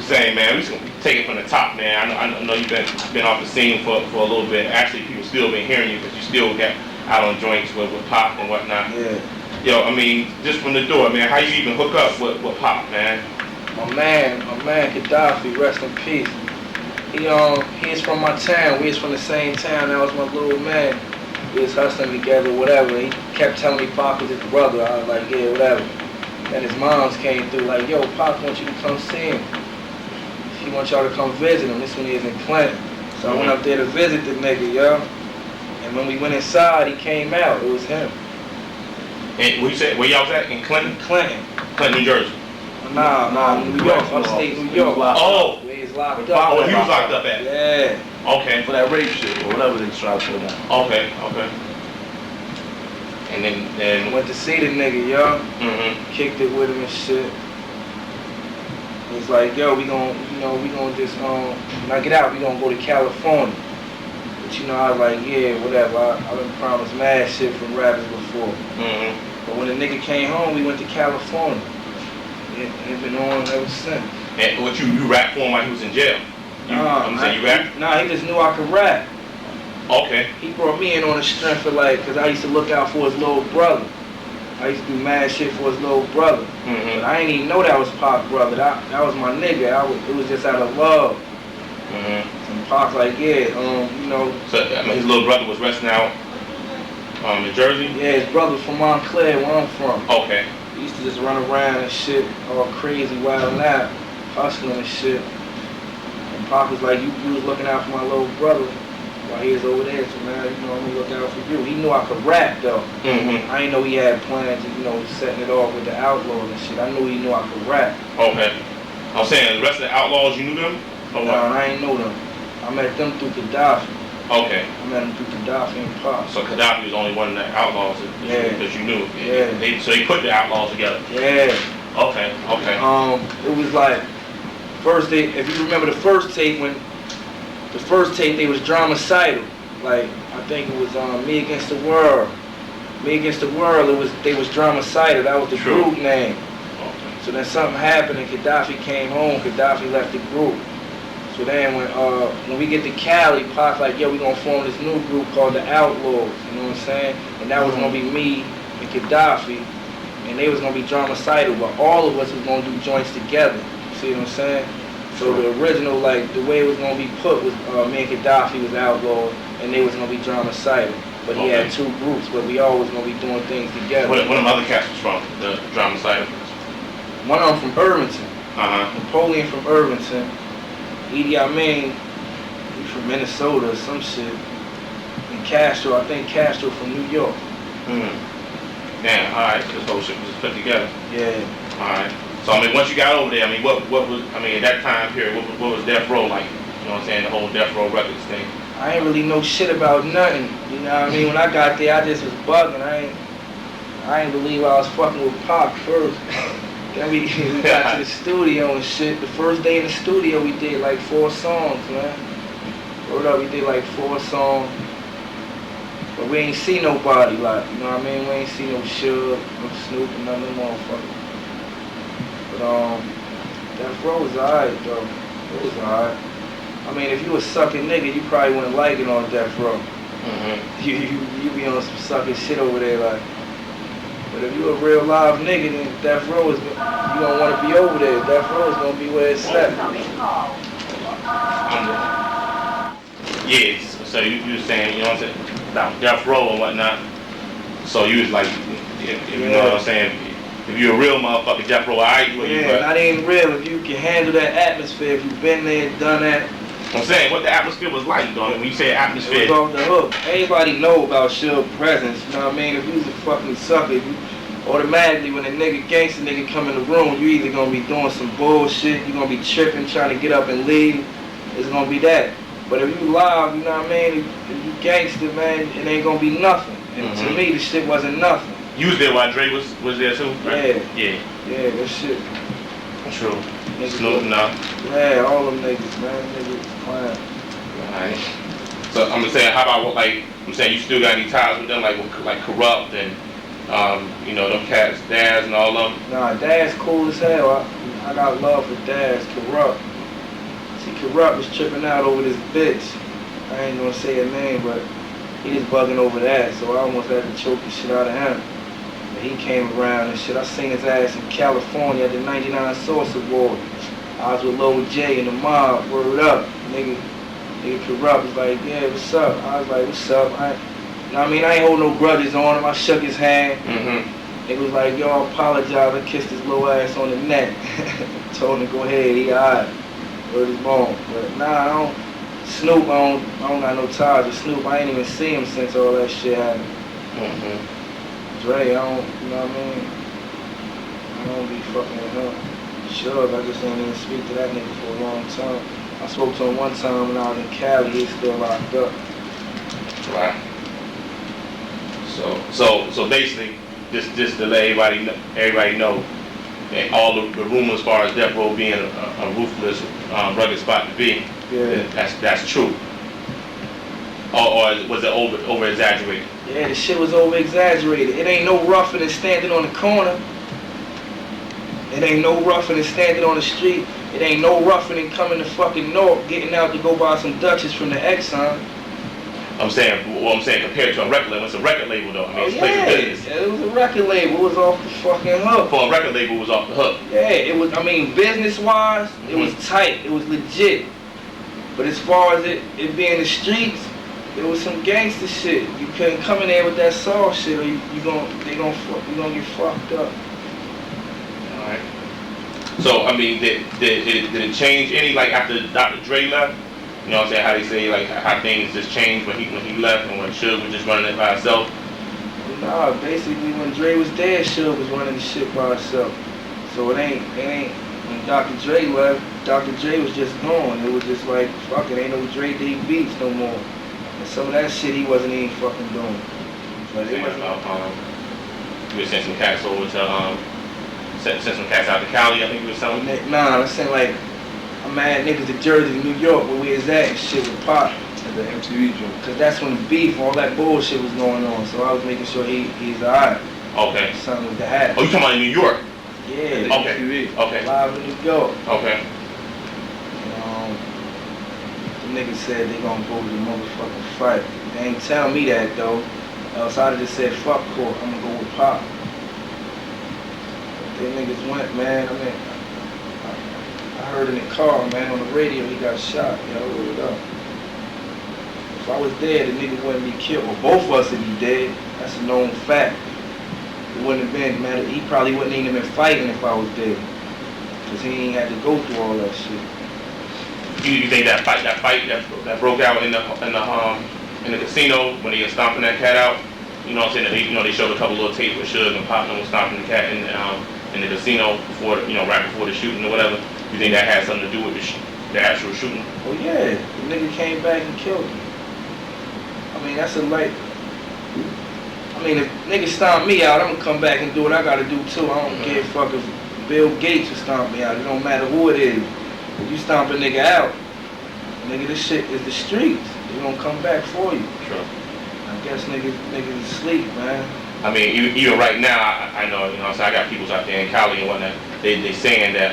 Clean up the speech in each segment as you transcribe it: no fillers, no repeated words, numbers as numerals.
Hussein, man, we just gonna take it from the top, man. I know you've been off the scene for a little bit. Actually, people still been hearing you because you still got out on joints with Pop and whatnot. Yeah. Yo, I mean, just from the door, man, how you even hook up with Pop, man? My man, Gaddafi, rest in peace. He is from my town. We is from the same town. That was my little man. We was hustling together, whatever. He kept telling me Pop was his brother. I was like, yeah, whatever. And his moms came through like, yo, Pop wants you to come see him. He wants y'all to come visit him. This one is in Clinton. So I went up there to visit the nigga, yo. And when we went inside, he came out. It was him. And what you said, where y'all was at? In Clinton? Clinton, New Jersey. Nah, New York, upstate New York. Oh. Where he's locked up. Oh, he was locked up at? Yeah. Okay. For that rape shit or whatever they tried to put him on. Okay. And then Went to see the nigga, yo. Mm-hmm. Kicked it with him and shit. He's like, yo, we gon' just when I get out, we gonna go to California. But I was like, yeah, whatever. I've been promised mad shit from rappers before. Mm-hmm. But when the nigga came home, we went to California. It been on ever since. And what you rap for him while he was in jail? You rap? Nah, he just knew I could rap. Okay. He brought me in on the strength of cause I used to look out for his little brother. I used to do mad shit for his little brother. Mm-hmm. But I ain't even know that was Pac's brother. That was my nigga. It was just out of love. Mm-hmm. And Pac's like, yeah, So, I mean, his little brother was resting out in Jersey? Yeah, his brother's from Montclair, where I'm from. Okay. He used to just run around and shit, all crazy, wild and out, hustling and shit. And Pac was like, you was looking out for my little brother while he was over there, so man, I'm gonna look out for you. He knew I could rap though. Mm-hmm. I didn't know he had plans of, setting it off with the Outlawz and shit. I knew he knew I could rap. Okay. I'm saying the rest of the Outlawz, you knew them? No, I ain't know them. I met them through Gaddafi. Okay. I met him through Gaddafi and Pac. So Gaddafi was only one of the Outlawz that you knew. Yeah. So they put the Outlawz together. Yeah. Okay. It was like first if you remember the first tape they was dramacidal. Like I think it was Me Against the World. Me Against the World. They was dramacidal. That was the group name. Okay. So then something happened and Gaddafi came home. Gaddafi left the group. So then when we get to Cali, Pac's like, yo, we gonna form this new group called the Outlawz, you know what I'm saying? And that was gonna be me and Gaddafi, and they was gonna be dramacidal, but all of us was gonna do joints together, see what I'm saying? So the original, the way it was gonna be put was me and Gaddafi was Outlawz, and they was gonna be dramacidal. But he had two groups, but we always gonna be doing things together. One of them other cats was from, the dramacidal? One of them from Irvington. Napoleon from Irvington. Edie Amin, he's from Minnesota or some shit. And Castro, I think Castro from New York. Damn, alright, this whole shit was put together. Yeah. Alright. So I mean, once you got over there, I mean, what was, at that time period, what was Death Row like? You know what I'm saying, the whole Death Row Records thing? I ain't really know shit about nothing. You know what I mean? When I got there, I just was bugging. I ain't believe I was fucking with Pac first. Then we got to the studio and shit. The first day in the studio, we did 4 songs, man. Word up, we did 4 songs. But we ain't see nobody, you know what I mean? We ain't see no Suge, no Snoop, and none of them motherfuckers. But, Death Row was alright, though. It was alright. I mean, if you a sucking nigga, you probably wouldn't like it on Death Row. Mm-hmm. You be on some sucking shit over there, But if you a real live nigga, then Death Row you don't want to be over there. Death Row is gonna be where it's at. Yeah, so you was saying, you know what I'm saying, about Death Row and whatnot. So you was like, if you know what I'm saying, if you're a real motherfucker, Death Row, alright, not even real. If you can handle that atmosphere, if you've been there, done that. I'm saying what the atmosphere was like, though. When you say atmosphere, it was off the hook. Everybody know about Suge's presence. You know what I mean? If you was a fucking sucker, you automatically when a gangster nigga come in the room, you either gonna be doing some bullshit, you gonna be tripping, trying to get up and leave. It's gonna be that. But if you live, you know what I mean? If you gangster, man, it ain't gonna be nothing. And to me, the shit wasn't nothing. You was there while Dre was there too, right? Yeah, that shit. True. Snoop, no. Yeah, all them niggas, man. Niggas clown. Alright. So I'm gonna say, how about I'm saying you still got any ties with them, like Corrupt and them cats, Daz and all of them? Nah, Daz cool as hell. I got love for Daz, Corrupt. See, Corrupt was tripping out over this bitch. I ain't gonna say her name, but he was bugging over that, so I almost had to choke the shit out of him. But he came around and shit. I seen his ass in California at the 99 Source Award. I was with Lil J and the mob, word up. Nigga Corrupt was like, yeah, what's up? I was like, what's up? You know what I mean? I ain't hold no grudges on him. I shook his hand. Nigga was like, yo, I apologize. I kissed his little ass on the neck. Told him to go ahead, he alright. Word is bone. But nah, I don't. Snoop, I don't got no ties with Snoop. I ain't even seen him since all that shit happened. Dre, I don't, you know what I mean? I don't be fucking with him. Sure, I just ain't even speak to that nigga for a long time. I spoke to him one time when I was in Cali. He's still locked up. Right. So basically, just to let everybody know that all the rumors as far as Death Row being a ruthless, rugged spot to be, that's true. Or was it over exaggerated? Yeah, the shit was over exaggerated. It ain't no rougher than standing on the corner. It ain't no rougher than standing on the street. It ain't no rougher than coming to fucking North, getting out to go buy some Dutchess from the Exxon. I'm saying compared to a record label, it's a record label though. I mean, it's place of business. Yeah, it was a record label. It was off the fucking hook. For a record label, it was off the hook. Yeah, it was. I mean, business-wise, it was tight. It was legit. But as far as it being the streets, it was some gangster shit. You couldn't come in there with that soft shit, or you gonna get fucked up. All right. So I mean, did it change any like after Dr. Dre left? You know what I'm saying? How they say like how things just changed when he left and when Suge was just running it by himself. Nah, basically when Dre was dead, Suge was running the shit by himself. So it ain't when Dr. Dre left, Dr. Dre was just gone. It was just like fuck it, ain't no Dre D beats no more. And some of that shit he wasn't even fucking doing. But it wasn't. You were sending some cats over to sent some cats out to Cali. I think you were telling me. Nah, I'm saying like. I'm mad niggas to Jersey, New York, where we is at and shit with Pop. At the MTV joint. Cause that's when the beef, all that bullshit was going on. So I was making sure he's alright. Okay. Something with the hat. Oh, you talking about in New York? Yeah. Okay. MTV. Okay. Live in New York. Okay. The niggas said they gonna go to the motherfucking fight. They ain't tell me that though. Else I'd have just said fuck court. I'm gonna go with Pop. They niggas went, man. I mean. I heard in the car, man, on the radio he got shot. You know, rolled up. If I was dead, the nigga wouldn't be killed. Or both of us would be dead. That's a known fact. It wouldn't have been, man. He probably wouldn't even been fighting if I was dead. Cause he ain't had to go through all that shit. You think that fight that broke out in the casino when they were stomping that cat out? You know what I'm saying? They showed a couple little tapes with Suge and Pop was stomping the cat in the casino before, right before the shooting or whatever. You think that had something to do with the actual shooting? Oh yeah, the nigga came back and killed him. I mean, that's a light. I mean, if niggas stomp me out, I'm gonna come back and do what I gotta do too. I don't give a fuck if Bill Gates will stomp me out. It don't matter who it is. If you stomp a nigga out, nigga, this shit is the streets. They gonna come back for you. Sure. I guess niggas asleep, man. I mean, even right now, I know, so I got people out there in Cali and whatnot. They saying that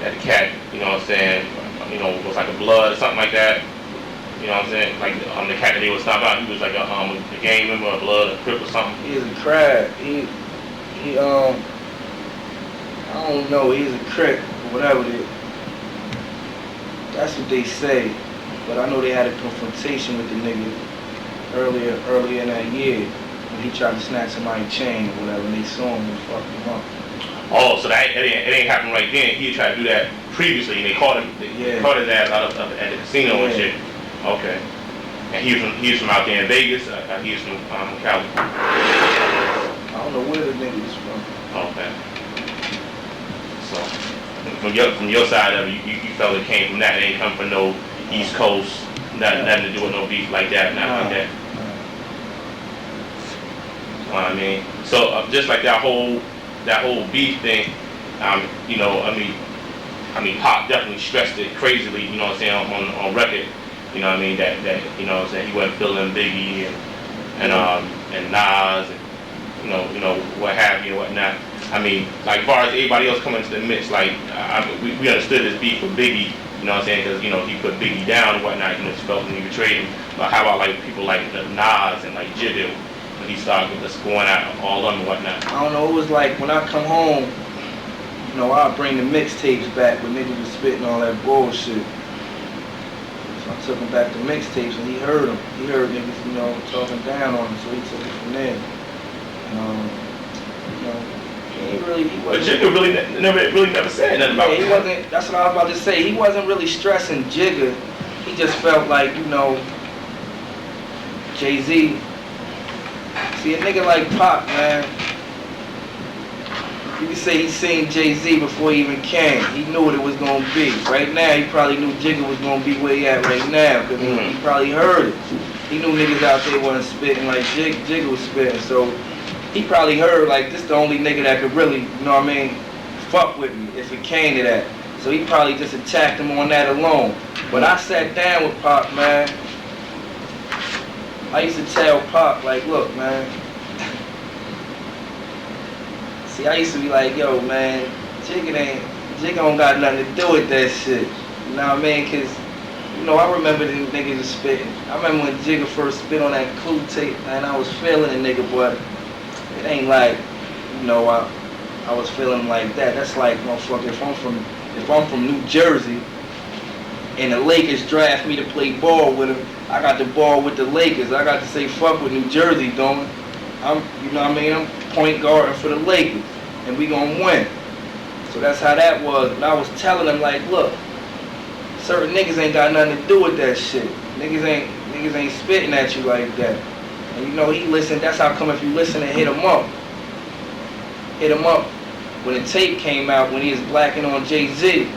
that the cat, was like a blood or something like that. You know what I'm saying? Like the cat that they was stomping out, he was like a gang member, a blood, a crip or something. He is a crab. He I don't know. He's a crip or whatever it is. That's what they say. But I know they had a confrontation with the nigga earlier in that year when he tried to snatch somebody's chain or whatever, and they saw him and fucked him up. Oh, so it ain't happened right then. He tried to do that previously, and they caught him. They caught his ass out at the casino and shit. Okay. And he was from out there in Vegas. He was from Cali. I don't know where the nigga was from. Okay. So from your side of it, you felt it came from that. It ain't come from no East Coast. Nothing to do with no beef like that. Nothing like that. You know what I mean? So just like that whole beef thing, I mean, Pop definitely stressed it crazily, you know what I'm saying, on record, you know what I mean, that you know what I'm saying, he wasn't feeling Biggie and Nas and, what have you and whatnot. I mean, like, as far as everybody else coming into the mix, like, we understood this beef with Biggie, You know what I'm saying? Because, you know, he put Biggie down and whatnot, you know, felt when he betrayed him. But how about like people like Nas and like Jigga, when he started just going out all of them and whatnot? I don't know, it was like when I come home, you know, I'll bring the mixtapes back when niggas was spitting all that bullshit. So I took him back to mixtapes and he heard them. He heard niggas, you know, talking down on him, so he took it from there. You know, he wasn't. But Jigga really never said nothing about he wasn't, that's what I was about to say. He wasn't really stressing Jigga. He just felt like, you know, Jay-Z. See, a nigga like Pac, man, you can say he seen Jay-Z before he even came. He knew what it was going to be. Right now, he probably knew Jigga was going to be where he at right now, because he probably heard it. He knew niggas out there wasn't spitting like Jigga was spitting, so he probably heard, like, this the only nigga that could really, you know what I mean, fuck with me if it came to that. So he probably just attacked him on that alone. But I sat down with Pac, man. I used to tell Pac, like, look, man. See, I used to be like, yo, man, Jigga don't got nothing to do with that shit. You know what I mean? Because, you know, I remember the niggas was spitting. I remember when Jigga first spit on that Clue tape, and I was feeling a nigga, but it ain't like, you know, I was feeling like that. That's like, motherfucker, if I'm from New Jersey and the Lakers draft me to play ball with them, I got the ball with the Lakers. I got to say fuck with New Jersey, don't I? You know what I mean? I'm point guarding for the Lakers, and we gonna win. So that's how that was. But I was telling them, like, look, certain niggas ain't got nothing to do with that shit. Niggas ain't spitting at you like that. And you know, he listened. That's how come if you listen and hit him up. When the tape came out, when he was blacking on Jay-Z,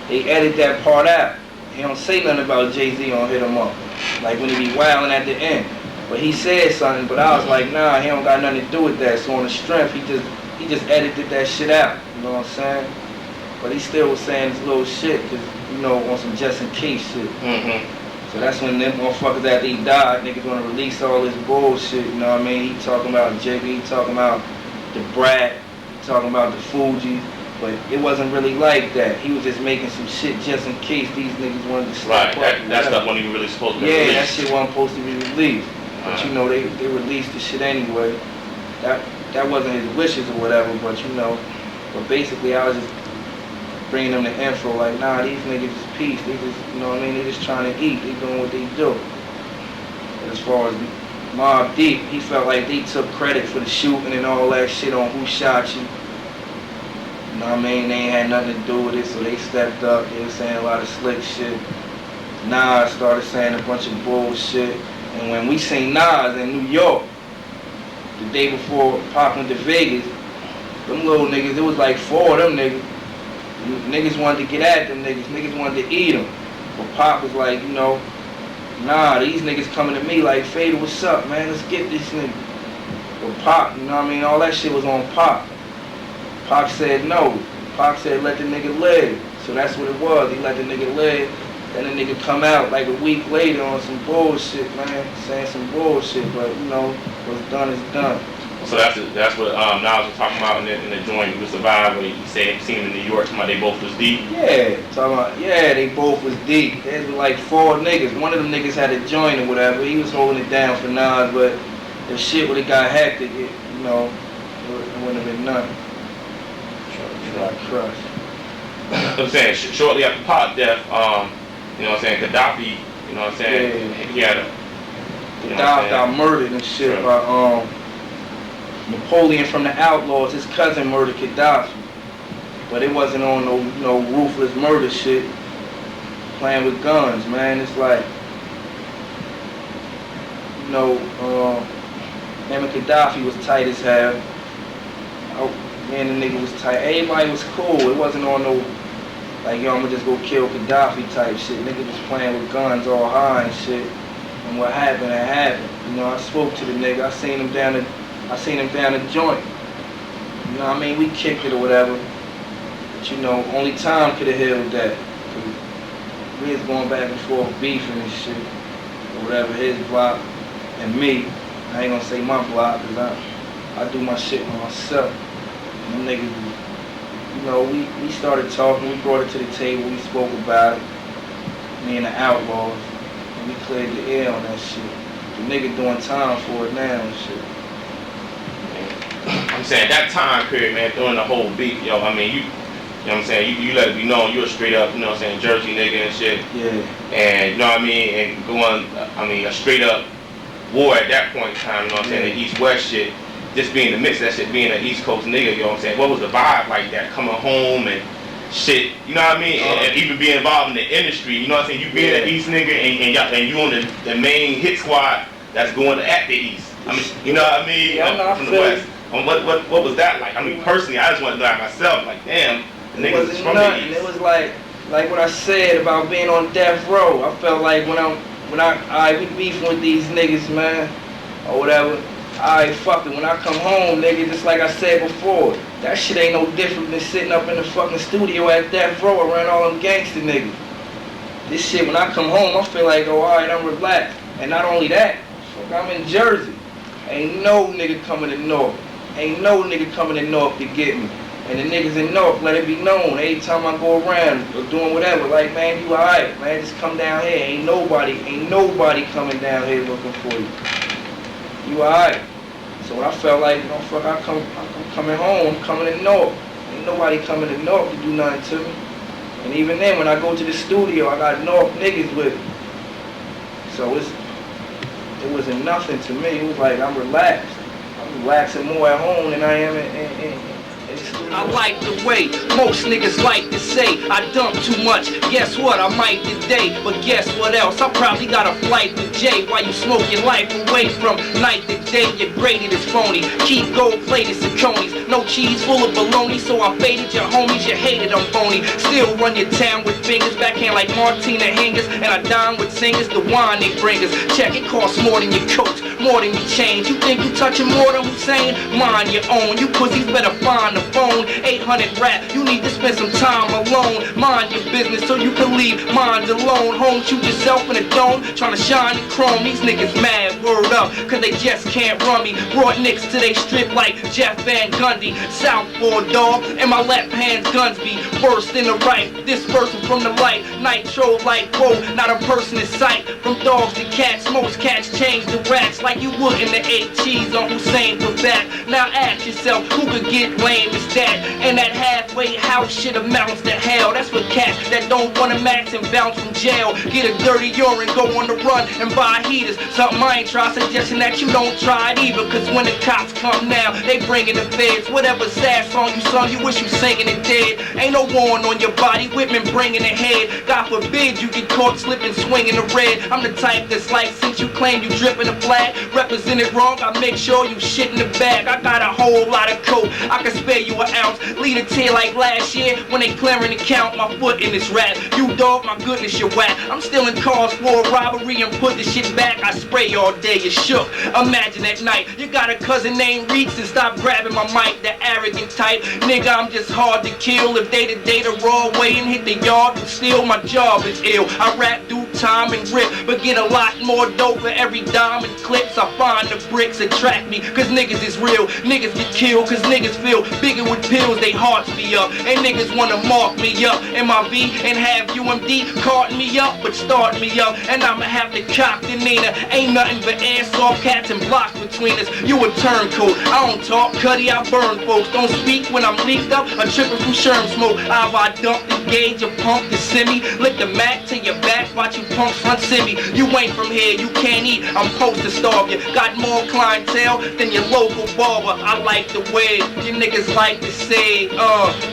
they edited that part out. He don't say nothing about Jay-Z on Hit 'Em Up. Like when he be wilding at the end. But he said something, but I was like, nah, he don't got nothing to do with that. So on the strength, he just edited that shit out. You know what I'm saying? But he still was saying his little shit, cause, you know, on some just in case shit. So that's when them motherfuckers after he died, niggas wanna release all this bullshit, you know what I mean? He talking about Jigga, he talking about the Brat, he talking about the Fugees, but it wasn't really like that. He was just making some shit just in case these niggas wanted to step up. Right, that stuff wasn't even really supposed to be released. Yeah, that shit wasn't supposed to be released. But you know, they released the shit anyway. That wasn't his wishes or whatever, but you know, but basically I was just bringing them the info, like, nah, these niggas is peace. They just, you know what I mean? They just trying to eat. They doing what they do. And as far as Mobb Deep, he felt like they took credit for the shooting and all that shit on Who Shot You. You know what I mean? They ain't had nothing to do with it, so they stepped up. They were saying a lot of slick shit. Nas started saying a bunch of bullshit. And when we seen Nas in New York, the day before Pac went to Vegas, them little niggas, it was like 4 of them niggas. Niggas wanted to get at them niggas. Niggas wanted to eat them. But Pac was like, you know, nah, these niggas coming to me like, Fader, what's up, man? Let's get this nigga. But Pac, you know what I mean? All that shit was on Pac. Pac said no. Pac said let the nigga live. So that's what it was. He let the nigga live. Then the nigga come out like a week later on some bullshit, man. Saying some bullshit. But, you know, what's done is done. So that's what Nas was talking about in the joint Who Survived, when he said he seen him in New York, talking about they both was deep. Yeah, talking about, yeah, they both was deep. There was like 4 niggas. One of them niggas had a joint or whatever. He was holding it down for Nas, but if shit would have got hectic, you know, it wouldn't have been nothing. Got crushed. I'm saying, shortly after Pac death, you know what I'm saying, Gaddafi, you know what I'm saying, yeah. he had a... Gaddafi got murdered and shit by Napoleon from the Outlawz. His cousin murdered Gaddafi. But it wasn't on no ruthless murder shit. Playing with guns, man. It's like, you know, him and Gaddafi was tight as hell. Me and the nigga was tight. Everybody was cool. It wasn't on no, like, yo, I'm gonna just go kill Gaddafi type shit. Niggas was playing with guns all high and shit. And what happened, it happened. You know, I spoke to the nigga. I seen him down the joint. You know what I mean? We kicked it or whatever. But you know, only time could have healed that. Cause we was going back and forth beefing and shit. Or whatever, his block and me. I ain't gonna say my block, cause I do my shit by myself. Them niggas, you know, we started talking, we brought it to the table, we spoke about it, me and the Outlawz, and we cleared the air on that shit. The nigga doing time for it now and shit. I'm saying that time period, man, during the whole beat, yo, I mean, you know what I'm saying, you let it be known you a straight up, you know what I'm saying, Jersey nigga and shit. Yeah. And, you know what I mean, and going, I mean, a straight up war at that point in time, you know what I'm saying, the East-West shit, just being the mix of that shit, being an East Coast nigga, you know what I'm saying, what was the vibe like that, coming home and shit, you know what I mean, and even being involved in the industry, you know what I'm saying, you being an East nigga and you on the main hit squad that's going at the East, I mean, you know what I mean, from the West. What was that like? I mean, personally, I just want to know myself, like, damn, the niggas is from the East. It was like what I said about being on death row. I felt like when we beefing with these niggas, man, or whatever, fuck it. When I come home, nigga, just like I said before, that shit ain't no different than sitting up in the fucking studio at death row around all them gangster niggas. This shit, when I come home, I feel like, oh, alright, I'm relaxed. And not only that, fuck, I'm in Jersey. Ain't no nigga coming to North. Ain't no nigga coming to North to get me. And the niggas in North, let it be known, every time I go around or doing whatever, like, man, you alright, man, just come down here. Ain't nobody coming down here looking for you. You alright. So I felt like, you know, fuck, I'm coming home, I'm coming to North. Ain't nobody coming to North to do nothing to me. And even then, when I go to the studio, I got North niggas with me. So it wasn't nothing to me. It was like, I'm relaxed. I'm relaxing more at home than I am in the studio. I like the way most niggas like to say I dump too much. Guess what? I might today, but guess what else? I probably got a flight with Jay while you smoke your life away from night to day. You're graded as phony. Keep gold-plated Sauconys. No cheese, full of baloney. So I faded your homies. You hated I'm phony. Still run your town with fingers. Backhand like Martina Hingers. And I dine with singers. The wine they bring us. Check, it costs more than your coat, more than your change. You think you touching more than Hussein? Mind your own. You pussies better find the phone. 800 rap, you need to spend some time alone. Mind your business so you can leave minds alone. Home, shoot yourself in the dome, trying to shine the chrome. These niggas mad, word up, cause they just can't run me. Brought nicks to they strip like Jeff Van Gundy. Southpaw dog, and my left hand's guns be worse than the right. This person from the light, nitro like whoa, not a person in sight. From dogs to cats, most cats change the rats like you would in the 8 cheese on Hussein for that. Now ask yourself, who could get lame as that? And that halfway house shit amounts to hell. That's for cats that don't wanna max and bounce from jail. Get a dirty urine, go on the run and buy heaters. Something I ain't try, suggesting that you don't try it either. Cause when the cops come now, they bringin' the feds. Whatever sad song you sung, you wish you singing it dead. Ain't no warrant on your body, Whitman bringing the head. God forbid you get caught slipping, swinging the red. I'm the type that's like, since you claim you dripping the flag, represent it wrong, I make sure you shit in the bag. I got a whole lot of coke, I can spare you an ounce. Lead a tear like last year when they clearing the count. My foot in this rap. You dog, my goodness, you're whack. I'm stealing cars for a robbery and put the shit back. I spray all day, you shook. Imagine at night, you got a cousin named Reeks and stop grabbing my mic, the arrogant type. Nigga, I'm just hard to kill. If day to day the raw way and hit the yard, but still my job is ill. I rap, do time and rip, but get a lot more dope for every dime and clips. I find the bricks attract me, cause niggas is real. Niggas get killed, cause niggas feel bigger with pills, they hearts be up. And niggas wanna mark me up in my V and have UMD carting me up, but start me up. And I'ma have to cock the Nina. Ain't nothing but airsoft cats and blocks between us. You a turncoat. I don't talk, cutty, I burn folks. Don't speak when I'm leaked up, a trippin' from sherm smoke. I dump the gauge, a pump the semi. Lick the Mac to your back, watch you punks front semi. You ain't from here, you can't eat, I'm supposed to starve you. Got more clientele than your local barber. I like the way you niggas like to say,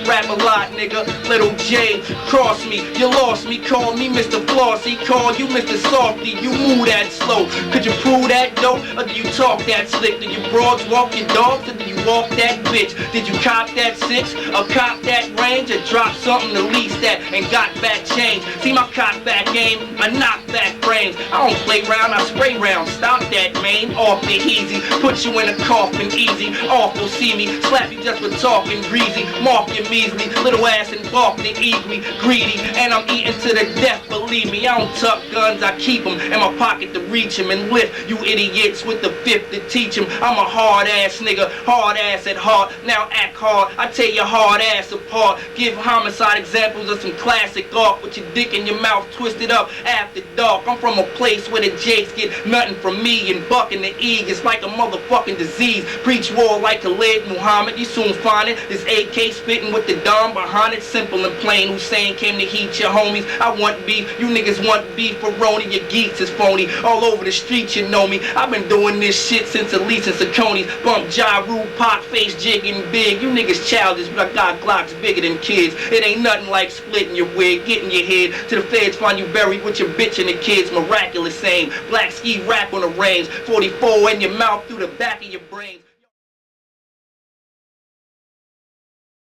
rap a lot, nigga. Little J, cross me, you lost me. Call me Mr. Flossy, call you Mr. Softy. You move that slow, could you prove that dope? Or do you talk that slick? Do you broads walk your dogs, or do you walk that bitch? Did you cop that 6, or cop that range, or drop something to lease that and got back change? See my cock back game, I knock back frames. I don't play round, I spray round. Stop that, man, off the easy. Put you in a coffin easy. Awful see me, slap you just for talking greasy. Mark your measly, little ass and bark the eagerly, greedy. And I'm eating to the death, believe me. I don't tuck guns, I keep them in my pocket to reach them and lift you idiots with the fifth to teach them. I'm a hard ass nigga, hard hard ass at heart. Now act hard, I tear your hard ass apart. Give homicide examples of some classic art with your dick in your mouth twisted up after dark. I'm from a place where the Jakes get nothing from me, and bucking the E is like a motherfucking disease. Preach war like Khalid Muhammad, you soon find it. This AK spitting with the Dom behind it, simple and plain. Hussein came to heat your homies. I want beef, you niggas want beef. Ferroni, your geeks is phony. All over the streets, you know me. I've been doing this shit since Elise and Saucony's. Bump Ja Rule, Pac, face jigging big. You niggas childish, but I got Glocks bigger than kids. It ain't nothing like splitting your wig, getting your head till the feds find you buried with your bitch and the kids. Miraculous aim, black ski rap on the range, 44 in your mouth through the back of your brains.